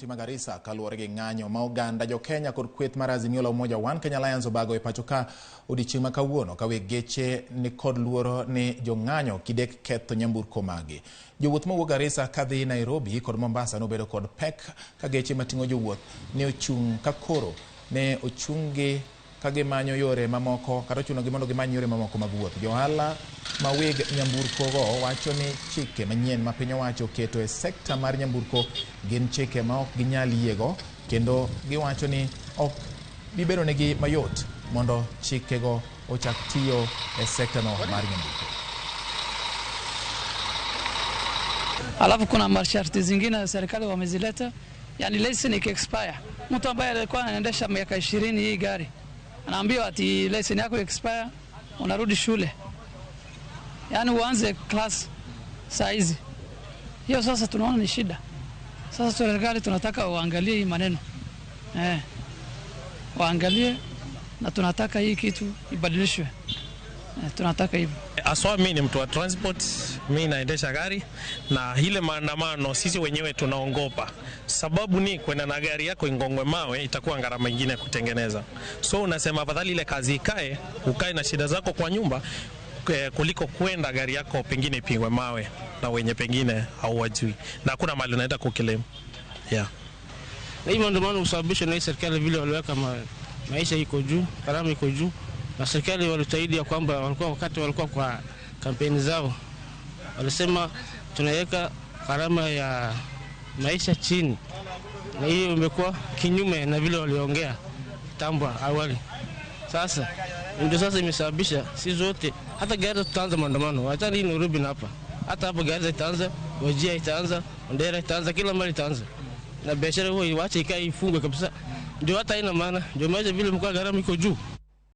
Garissa kaluwore gi ng'anyo ma oganda jo Kenya kod kweth mar Azimio la Umoja One Kenya Alliance obago e pacho ka odiochieng' ma kawuono ka weg geche ni kod luoro ni jo ng'anyo kidek ketho nyamburko magi. Jowuoth mawuok Garissa kadhi Nairobi kod Mombasa nobedo kod pek ka geche mating'o jowuoth ne ochung' ka koro ne ochunggi ka gimanyo yore mamoko kata chunogi mondo gimany yore mamoko mag wuoth. Johala ma weg nyamburko go wacho ni chike manyien ma piny owacho keto e sekta mar nyamburko gin chike ma ok ginyal yiego, kendo giwacho ni ok bibedo negi mayot mondo chikego ochak tiyo e sekta no mar nyamburko. Alafu kuna masharti zingine serikali wamezileta, yani leseni expire. Mtu ambaye alikuwa anaendesha miaka 20 hii gari anaambiwa ati leseni yako expire, unarudi shule. Yani uanze class saizi. Hiyo sasa tunaona ni shida. Sasa serikali tunataka waangalie hii maneno. Waangalie na tunataka hii kitu ibadilishwe. Tunataka hivyo. Aswa mimi ni mtu wa transport, mimi naendesha gari na ile maandamano sisi wenyewe tunaongopa. Sababu ni kwenda na gari yako ingongwe mawe itakuwa gharama nyingine kutengeneza. So unasema afadhali ile kazi ikae, ukae na shida zako kwa nyumba kuliko kwenda gari yako pengine ipigwe mawe na wenye pengine hauwajui. Na hakuna mali unaenda kukilemu. Yeah. Na hii maandamano usababishwa na serikali vile waliweka maisha iko juu, gharama iko juu. Na serikali walitahidi ya kwamba wakati walikuwa kwa kampeni zao walisema tunaweka gharama ya maisha chini, na hiyo imekuwa kinyume na vile waliongea tambo awali. Sasa ndio sasa imesababisha si zote, hata gari tutaanza maandamano, hata hii Nairobi na hata hapa gari itaanza, Wajia itaanza, Ndera itaanza, kila mali itaanza, na biashara hiyo iwache ikae ifungwe kabisa. Ndio hata ina maana, ndio maana vile mkoa gharama iko juu.